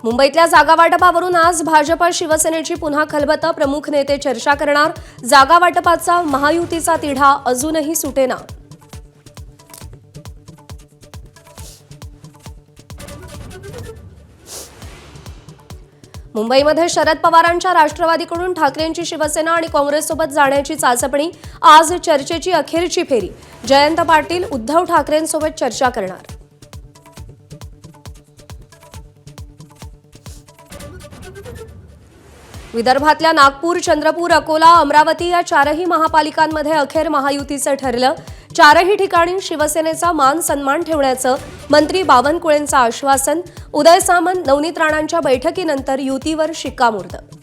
मुंबईतल्या जागा वाटपावरून आज भाजप शिवसेनेची पुन्हा खलबत। प्रमुख नेते चर्चा करणार। जागा वाटपाचा महायुतीचा तिढा अजूनही सुटेना। मुंबईमध्ये शरद पवारांच्या राष्ट्रवादीकडून ठाकरेंची शिवसेना आणि काँग्रेससोबत जाण्याची चाचपणी। आज चर्चेची अखेरची फेरी। जयंत पाटील उद्धव ठाकरेंसोबत चर्चा करणार। विदर्भातल्या नागपूर, चंद्रपूर, अकोला, अमरावती या चारही महापालिकांमध्ये अखेर महायुतीचं ठरलं। चारही ठिकाणी शिवसेनेचा मान सन्मान ठेवण्याचं मंत्री बावनकुळेंचं आश्वासन। उदय सामंत, नवनीत राणांच्या बैठकीनंतर युतीवर शिक्कामोर्तब।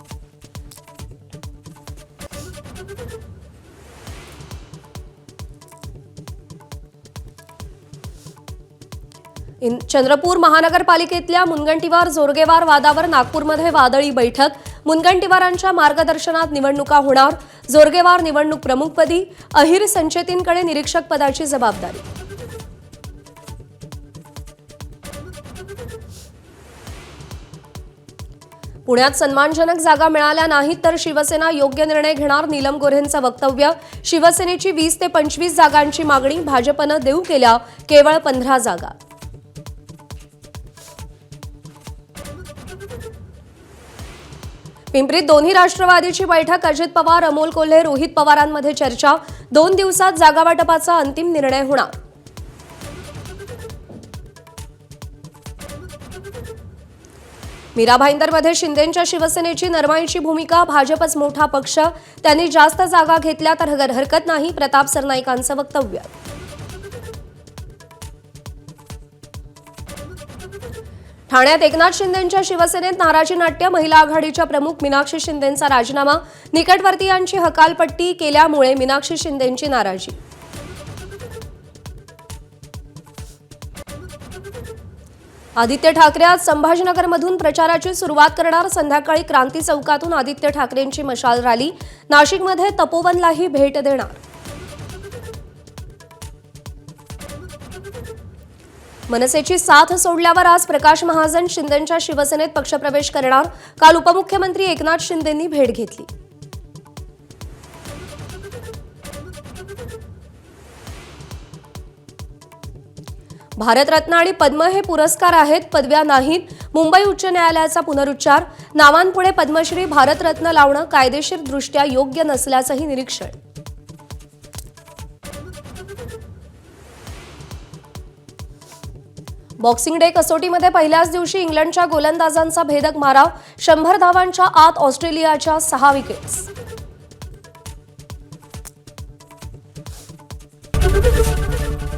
चंद्रपूर महानगरपालिकेतल्या मुनगंटीवार जोरगेवार वादावर नागपूरमध्ये वादळी बैठक। मुनगंटीवारांच्या मार्गदर्शनात निवडणुका होणार। जोरगेवार निवडणूक प्रमुखपदी, अहिर संचेतींकडे निरीक्षक पदाची जबाबदारी। पुण्यात सन्मानजनक जागा मिळाल्या नाहीत तर शिवसेना योग्य निर्णय घेणार। नीलम गोऱ्हेंचं वक्तव्य। शिवसेनेची 20 ते 25 जागांची मागणी, भाजपनं देऊ केल्या केवळ 15 जागा। पिंपरीत दोन्ही राष्ट्रवादीची बैठक। अजित पवार, अमोल कोल्हे, रोहित पवारांमध्ये चर्चा। 2 दिवसात जागा वाटपाचा अंतिम निर्णय होणार। मीरा भाईंदरमध्ये शिंदेंच्या शिवसेनेची नरमाईची भूमिका। भाजपच मोठा पक्ष, त्यांनी जास्त जागा घेतल्या तर हरकत नाही। प्रताप सरनाईकांचं वक्तव्य। ठाण्यात एकनाथ शिंदेंच्या शिवसेनेत नाराजी नाट्य। महिला आघाडीच्या प्रमुख मीनाक्षी शिंदेंचा राजीनामा। निकटवर्तीयांची हकालपट्टी केल्यामुळे मीनाक्षी शिंदेंची नाराजी। आदित्य ठाकरे आज संभाजीनगरमधून प्रचाराची सुरुवात करणार। संध्याकाळी क्रांती चौकातून आदित्य ठाकरेंची मशाल रॅली। नाशिकमध्ये तपोवनलाही भेट देणार। मनसेची साथ सोडल्यावर आज प्रकाश महाजन शिंदेंच्या शिवसेनेत पक्षप्रवेश करणार। काल उपमुख्यमंत्री एकनाथ शिंदेंनी भेट घेतली। भारतरत्न आणि पद्म हे पुरस्कार आहेत, पदव्या नाहीत। मुंबई उच्च न्यायालयाचा पुनरुच्चार। नावांपुढे पद्मश्री, भारतरत्न लावणं कायदेशीरदृष्ट्या योग्य नसल्याचंही निरीक्षण। बॉक्सिंग डे कसोटीमध्ये पहिल्याच दिवशी इंग्लंडच्या गोलंदाजांचा भेदक मारा। 100 धावांच्या आत ऑस्ट्रेलियाच्या 6 विकेट्स।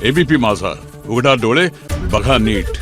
एबीपी माझा, उघडा डोळे बघा नीट।